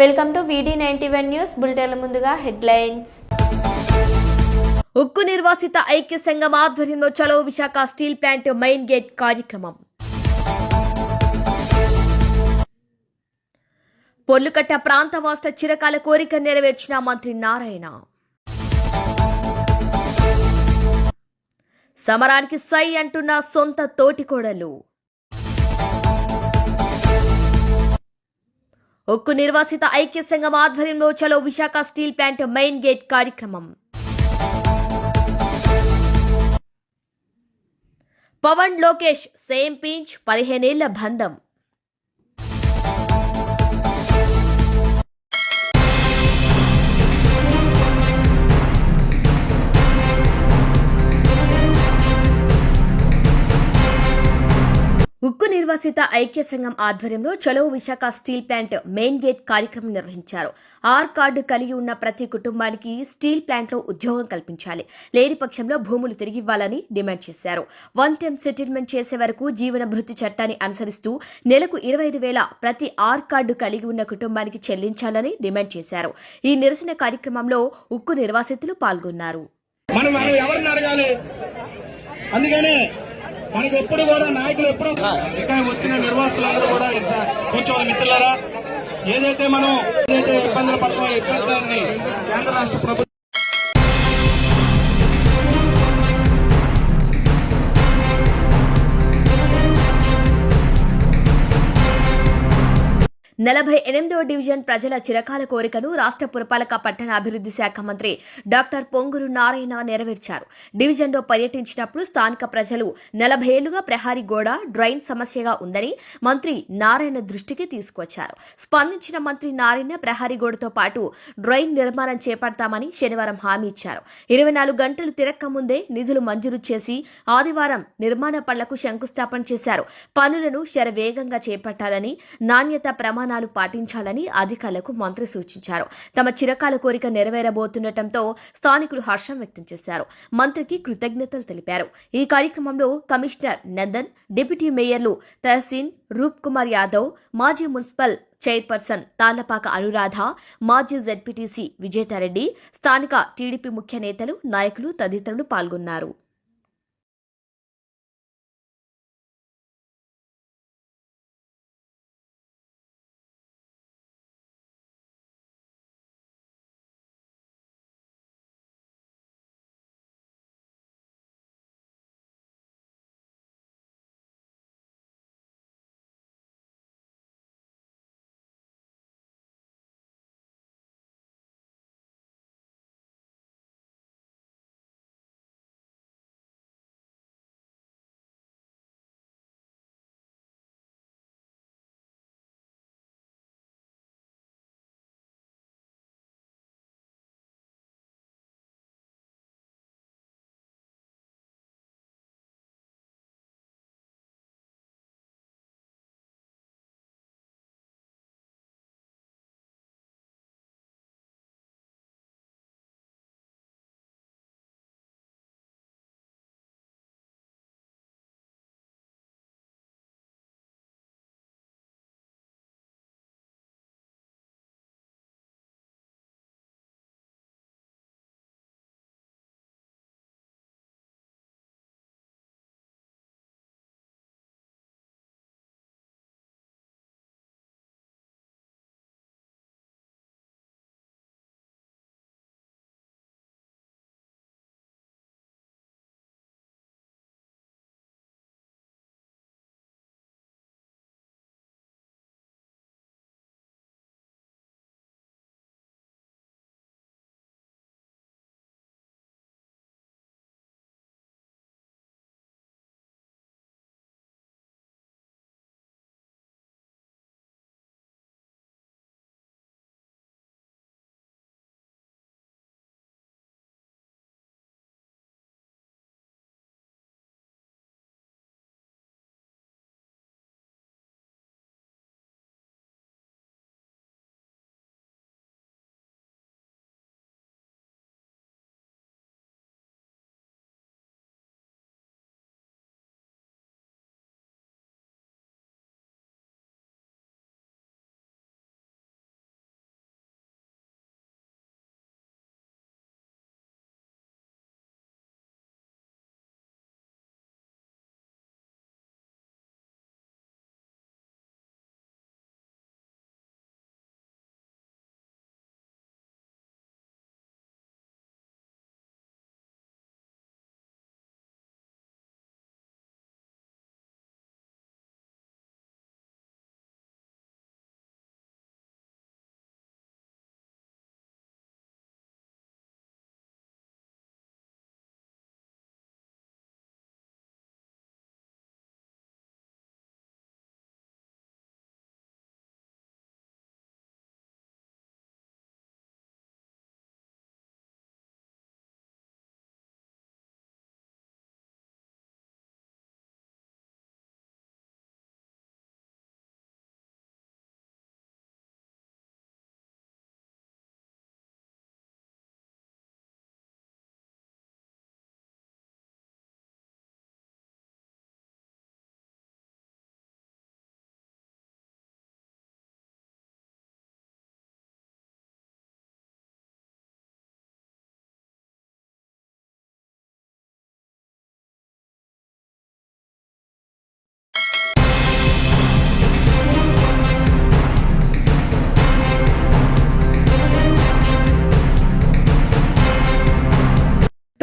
Welcome to VD91 news బులెటిన్ల ముందుగా headlines. ఉక్కు నిర్వాసిత ఐక్య సంఘం ఆధ్వర్యంలో చలో Visakha steel plant main gate కార్యక్రమం. పొర్లుకట్ట ప్రాంతవాసుల చిరకాల కోరిక నెరవేర్చిన మంత్రి నారాయణ. సమరానికి సై అంటున్న సొంత తోటికోడలు. ఉక్కు నిర్వాసిత ఐక్య సంఘం ఆధ్వర్యంలో చలో Visakha steel plant main gate కార్యక్రమం. పవన్ లోకేష్ సేమ్ పించ్ 15 ఏళ్ల బంధం. ఉక్కు నిర్వాసిత ఐక్య సంఘం ఆధ్వర్యంలో చలో Visakha steel plant main gate కార్యక్రమం నిర్వహించారు. ఆర్ కార్డు కలిగి ఉన్న ప్రతి కుటుంబానికి స్టీల్ ప్లాంట్లో ఉద్యోగం కల్పించాలి, లేని పక్షంలో భూములు తిరిగివ్వాలని డిమాండ్ చేశారు. వన్ టైం సెటిల్మెంట్ చేసే వరకు జీవన భృతి చట్టాన్ని అనుసరిస్తూ నెలకు 25,000 ప్రతి ఆర్ కార్డు కలిగి ఉన్న కుటుంబానికి చెల్లించాలని డిమాండ్ చేశారు. ఈ నిరసన కార్యక్రమంలో ఉక్కు నిర్వాసితులు పాల్గొన్నారు. మనకి ఎప్పుడు కూడా నాయకులు ఎప్పుడు ఇక్కడ వచ్చిన నిర్వాసులందరూ కూడా కొంచెం మిత్రులారా ఏదైతే ఇబ్బందులు పడుతున్న ఇబ్బందులన్నీ కేంద్ర రాష్ట్ర ప్రభుత్వం 48వ డివిజన్ ప్రజల చిరకాల కోరికను రాష్ట్ర పురపాలక పట్టణాభివృద్ధి శాఖ మంత్రి డాక్టర్ పొంగూరు నారాయణ నెరవేర్చారు. డివిజన్లో పర్యటించినప్పుడు స్థానిక ప్రజలు 40 ఏళ్లుగా ప్రహారీ గోడ, డ్రైన్ సమస్యగా ఉందని మంత్రి నారాయణ దృష్టికి తీసుకొచ్చారు. స్పందించిన మంత్రి నారాయణ ప్రహారీ గోడతో పాటు డ్రైన్ నిర్మాణం చేపడతామని శనివారం హామీ ఇచ్చారు. 24 గంటలు తిరక్క ముందే నిధులు మంజూరు చేసి ఆదివారం నిర్మాణ పనులకు శంకుస్థాపన చేశారు. పనులను శరవేగంగా చేపట్టాలని, నాణ్యత ప్రమాణాలు పాటించాలని అధికారులకు మంత్రి సూచించారు. తమ చిరకాల కోరిక నెరవేరబోతుండటంతో స్థానికులు హర్షం వ్యక్తం చేశారు. మంత్రికి కృతజ్ఞతలు తెలిపారు. ఈ కార్యక్రమంలో కమిషనర్ నందన్, డిప్యూటీ మేయర్లు తహసీన్, రూప్ కుమార్ యాదవ్, మాజీ మున్సిపల్ చైర్పర్సన్ తాళ్లపాక అనురాధ, మాజీ జెడ్పీటీసీ విజేతారెడ్డి, స్థానిక టీడీపీ ముఖ్య నేతలు, నాయకులు తదితరులు పాల్గొన్నారు.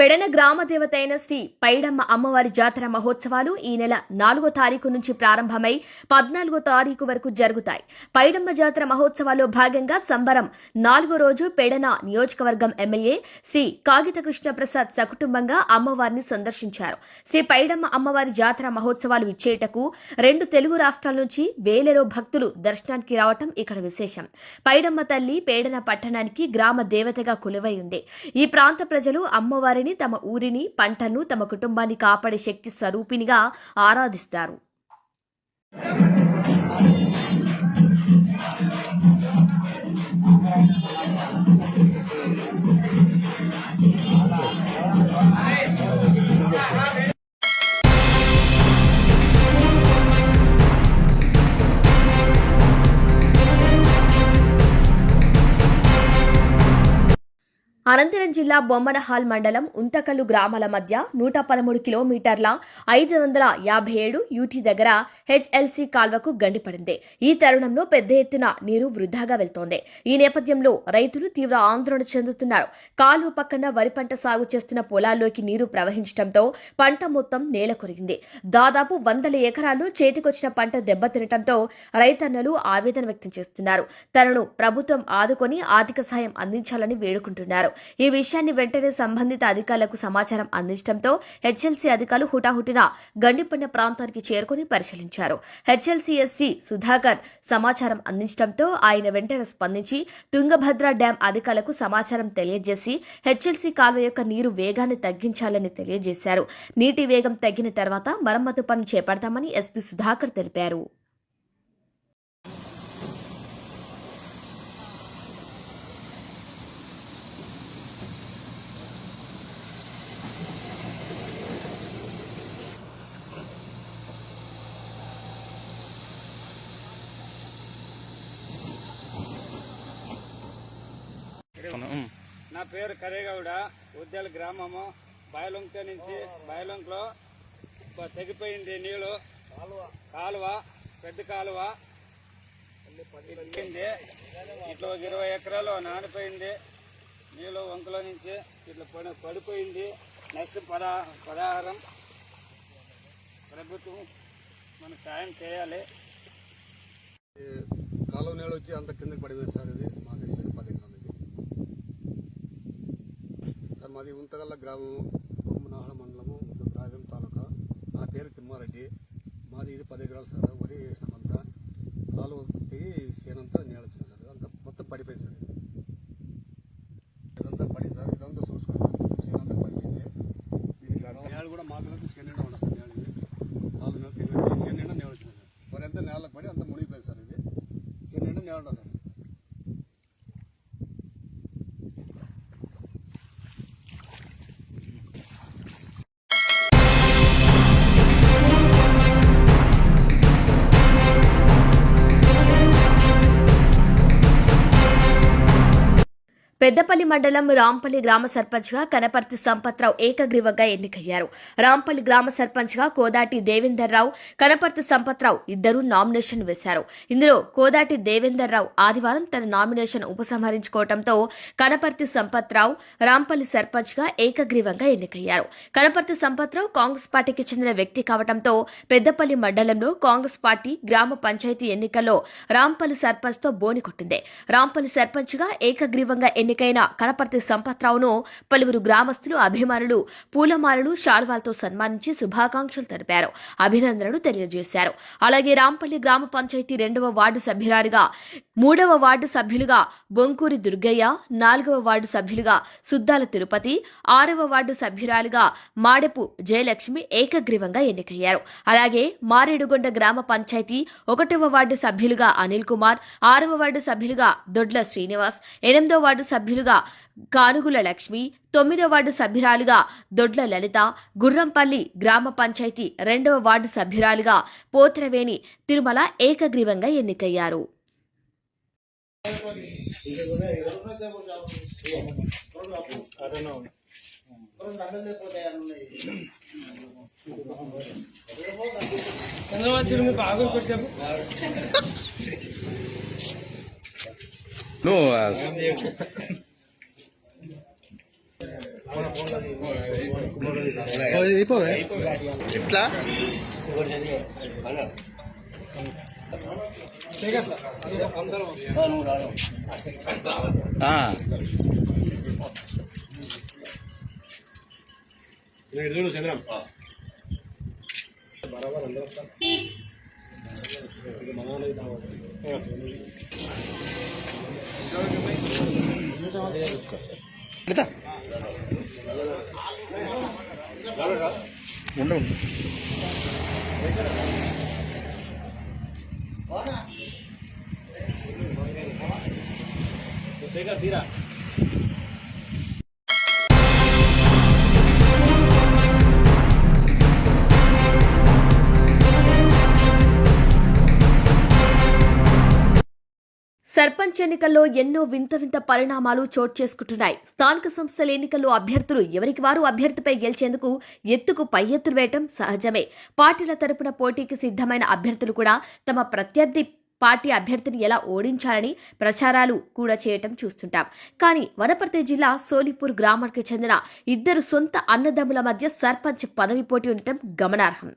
పెడన గ్రామ దేవత అయిన శ్రీ పైడమ్మ అమ్మవారి జాతర మహోత్సవాలు ఈ నెల 4వ తారీఖు నుంచి ప్రారంభమై 14వ తారీఖు వరకు జరుగుతాయి. పైడమ్మ జాతర మహోత్సవాల్లో భాగంగా సంబరం 4వ రోజు పెడన నియోజకవర్గం ఎమ్మెల్యే శ్రీ కాగిత కృష్ణప్రసాద్ సకుటుంబంగా అమ్మవారిని సందర్శించారు. శ్రీ పైడమ్మ అమ్మవారి జాతర మహోత్సవాలు ఇచ్చేటకు 2 తెలుగు రాష్ట్రాల నుంచి వేలలో భక్తులు దర్శనానికి రావటం ఇక్కడ విశేషం. పైడమ్మ తల్లి పేడన పట్టణానికి గ్రామ దేవతగా కొలువై ఉంది. ఈ ప్రాంత ప్రజలు అమ్మవారిని తమ ఊరిని, పంటను, తమ కుటుంబాన్ని కాపాడే శక్తి స్వరూపినిగా ఆరాధిస్తారు. అనంతరం జిల్లా బొమ్మనహాల్ మండలం ఉంతకల్లు గ్రామాల మధ్య 113 కిలోమీటర్ల 557 యూటీ దగ్గర హెచ్ఎల్సీ కాల్వకు గండిపడింది. ఈ తరుణంలో పెద్ద ఎత్తున నీరు వృధాగా వెళ్తోంది. ఈ నేపథ్యంలో రైతులు తీవ్ర ఆందోళన చెందుతున్నారు. కాలువ పక్కన వరి పంట సాగు చేస్తున్న పొలాల్లోకి నీరు ప్రవహించడంతో పంట మొత్తం నేల కొరిగింది. దాదాపు 100 ఎకరాల్లో చేతికొచ్చిన పంట దెబ్బతినటంతో రైతన్నలు ఆవేదన వ్యక్తం చేస్తున్నారు. తనను ప్రభుత్వం ఆదుకొని ఆర్థిక సాయం అందించాలని వేడుకుంటున్నారు. ఈ విషయాన్ని వెంటనే సంబంధిత అధికారులకు సమాచారం అందించడంతో హెచ్ఎల్సీ అధికారులు హుటాహుటిన గండిపడిన ప్రాంతానికి చేరుకుని పరిశీలించారు. హెచ్ఎల్సీ ఎస్సీ సుధాకర్ సమాచారం అందించడంతో ఆయన వెంటనే స్పందించి తుంగభద్ర డ్యాం అధికారులకు సమాచారం తెలియజేసి హెచ్ఎల్సీ కాలువ యొక్క నీరు వేగాన్ని తగ్గించాలని తెలియజేశారు. నీటి వేగం తగ్గిన తర్వాత మరమ్మతు పనులు చేపడతామని ఎస్పీ సుధాకర్ తెలిపారు. నా పేరు కరేగౌడ. ఉద్యాల గ్రామము బయలుంక నుంచి బయలుంకలో తెగిపోయింది నీళ్లు. కాలువ పెద్ద కాలువ ఇట్లా 20 ఎకరాలు నానిపోయింది. నీళ్లు వంకలో నుంచి ఇట్లా పడిపోయింది. నెక్స్ట్ పదహారం ప్రభుత్వం మనకు సాయం చేయాలి. కాలువ నీళ్ళు వచ్చి అంత కిందకి పడిపోయింది సార్. ఇది మాది 10 ఎకరాలు. సార్ మాది ఉంతగల్ల గ్రామం, బొమ్మనహాల్ మండలము, రాజం తాలూకా. నా పేరు తిమ్మారెడ్డి. మాది ఇది 10 ఎకరాలు సార్. వరి వేసినామంతా కాలువ దిగి చేనంతా నీళ్ళు వచ్చింది సార్. అంతా మొత్తం పడిపోయింది సార్. ఇదంతా పడింది సార్. ఇదంతా చూసుకోవాలి. చేనంతా పడిపోయింది. దీనికి నీళ్ళు కూడా మాకు చేనిండా ఉండదు. నీళ్ళు 4 నెలలు తిరిగి చేనిండా నీళ్ళు వచ్చింది సార్. మరి ఎంత నేలకు పడి అంత మునిగిపోయింది సార్. ఇది చేనిండా నీళ్ళు ఉండదు సార్. పెద్దపల్లి మండలం రాంపల్లి గ్రామ సర్పంచ్గా కనపర్తి సంపత్రావు ఏకగ్రీవంగా ఎన్నికయ్యారు. రాంపల్లి గ్రామ సర్పంచ్గా కోదాటి దేవేందర్రావు, కనపర్తి సంపత్రావు ఇద్దరూ నామినేషన్ వేశారు. ఇందులో కోదాటి దేవేందర్రావు ఆదివారం తన నామినేషన్ ఉపసంహరించుకోవడంతో కనపర్తి సంపత్రావు రాంపల్లి సర్పంచ్గా ఏకగ్రీవంగా ఎన్నికయ్యారు. కనపర్తి సంపత్రావు కాంగ్రెస్ పార్టీకి చెందిన వ్యక్తి కావడంతో పెద్దపల్లి మండలంలో కాంగ్రెస్ పార్టీ గ్రామ పంచాయతీ ఎన్నికల్లో రాంపల్లి సర్పంచ్తో బోని కొట్టింది. రాంపల్లి సర్పంచ్గా ఏకగ్రీవంగా ఎన్నికైన కనపర్తి సంపత్రావును పలువురు గ్రామస్తులు, అభిమానులు పూలమాలలు, శాల్వాలతో సన్మానించి శుభాకాంక్షలు తెలిపారు, అభినందనలు తెలియజేశారు. అలాగే రాంపల్లి గ్రామ పంచాయతీ 2వ వార్డు సభ్యురాలిగా, 3వ వార్డు సభ్యులుగా బొంకూరి దుర్గయ్య, 4వ వార్డు సభ్యులుగా సుద్దాల తిరుపతి, 6వ వార్డు సభ్యురాలుగా మాడెపు జయలక్ష్మి ఏకగ్రీవంగా ఎన్నికయ్యారు. అలాగే మారేడుగొండ గ్రామ పంచాయతీ 1వ వార్డు సభ్యులుగా అనిల్ కుమార్, 6వ వార్డు సభ్యులుగా దొడ్ల శ్రీనివాస్, 8వ వార్డు సభ్యులుగా కానుగుల లక్ష్మి, 9వ వార్డు సభ్యురాలుగా దొడ్ల లలిత, గుర్రంపల్లి గ్రామ పంచాయతీ 2వ వార్డు సభ్యురాలుగా పోత్రవేణి తిరుమల ఏకగ్రీవంగా ఎన్నికయ్యారు. No, ఎట్లా చంద్రం పెడతా ఉండు తీరా సర్పంచ్ ఎన్నికల్లో ఎన్నో వింత వింత పరిణామాలు చోటు చేసుకుంటున్నాయి. స్థానిక సంస్థల ఎన్నికల్లో అభ్యర్థులు ఎవరికి వారు అభ్యర్థిపై గెలిచేందుకు ఎత్తుకు పై ఎత్తులు వేయటం సహజమే. పార్టీల తరపున పోటీకి సిద్ధమైన అభ్యర్థులు కూడా తమ ప్రత్యర్థి పార్టీ అభ్యర్థిని ఎలా ఓడించాలని ప్రచారాలు కూడా చేయటం చూస్తుంటాం. కానీ వనపర్తి జిల్లా సోలిపూర్ గ్రామానికి చెందిన ఇద్దరు సొంత అన్నదమ్ముల మధ్య సర్పంచ్ పదవి పోటీ ఉండటం గమనార్హం.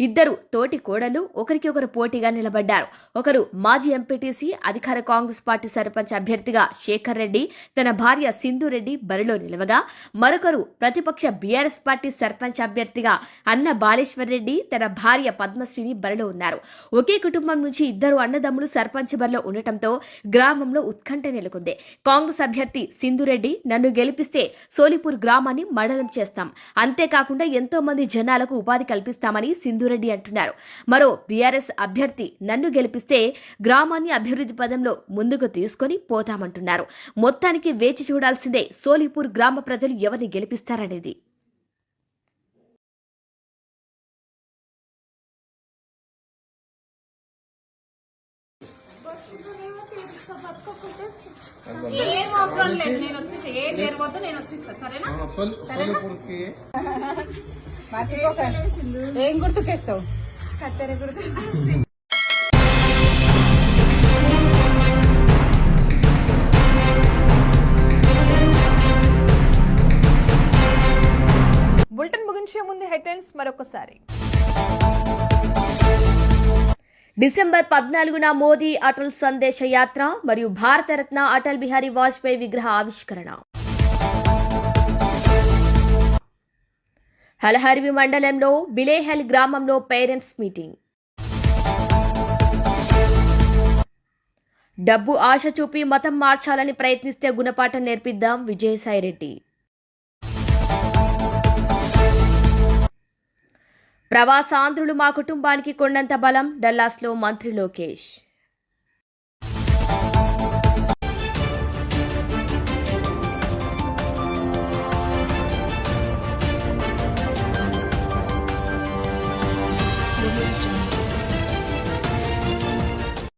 ఇద్దరు తోటి కోడలు ఒకరికి ఒకరు పోటీగా నిలబడ్డారు. ఒకరు మాజీ ఎంపీటీసీ అధికార కాంగ్రెస్ పార్టీ సర్పంచ్ అభ్యర్థిగా శేఖర్ రెడ్డి తన భార్య సింధురెడ్డి బరిలో నిలవగా, మరొకరు ప్రతిపక్ష బీఆర్ఎస్ పార్టీ సర్పంచ్ అభ్యర్థిగా అన్న బాలేశ్వర్ రెడ్డి తన భార్య పద్మశ్రీని బరిలో ఉన్నారు. ఒకే కుటుంబం నుంచి ఇద్దరు అన్నదమ్ములు సర్పంచ్ బరిలో ఉండటంతో గ్రామంలో ఉత్కంఠ నెలకొంది. కాంగ్రెస్ అభ్యర్థి సింధురెడ్డి నన్ను గెలిపిస్తే సోలిపూర్ గ్రామాన్ని మండలం చేస్తాం, అంతేకాకుండా ఎంతో మంది జనాలకు ఉపాధి కల్పిస్తామని సింధురెడ్డి అంటున్నారు. మరో బీఆర్ఎస్ అభ్యర్థి నన్ను గెలిపిస్తే గ్రామాన్ని అభివృద్ధి పదంలో ముందుకు తీసుకొని పోతామంటున్నారు. మొత్తానికి వేచి చూడాల్సిందే సోలిపూర్ గ్రామ ప్రజలు ఎవరిని గెలిపిస్తారనేది. ఏం అవసరం లేదు, నేను వచ్చేసి ఏ పేరు వద్దు, నేను వచ్చేస్తా. సరేనా? మర్చిపోకండి. ఏం గుర్తుకేస్తావు? కత్తెర గుర్తు. బులెటిన్ ముగించే ముందు హెడ్లైన్స్ మరొకసారి. డిసెంబర్ 14న మోదీ అటల్ సందేశ యాత్ర మరియు భారతరత్న అటల్ బిహారీ వాజ్పేయి విగ్రహ ఆవిష్కరణ. హలహర్వి మండలంలో బిలేహల్ గ్రామంలో పేరెంట్స్ మీటింగ్. డబ్బు ఆశ చూపి మతం మార్చాలని ప్రయత్నిస్తే గుణపాఠం నేర్పిద్దాం విజయసాయిరెడ్డి. ప్రవాసాంధ్రులు మా కుటుంబానికి కొండంత బలం, డల్లాస్లో మంత్రి లోకేష్.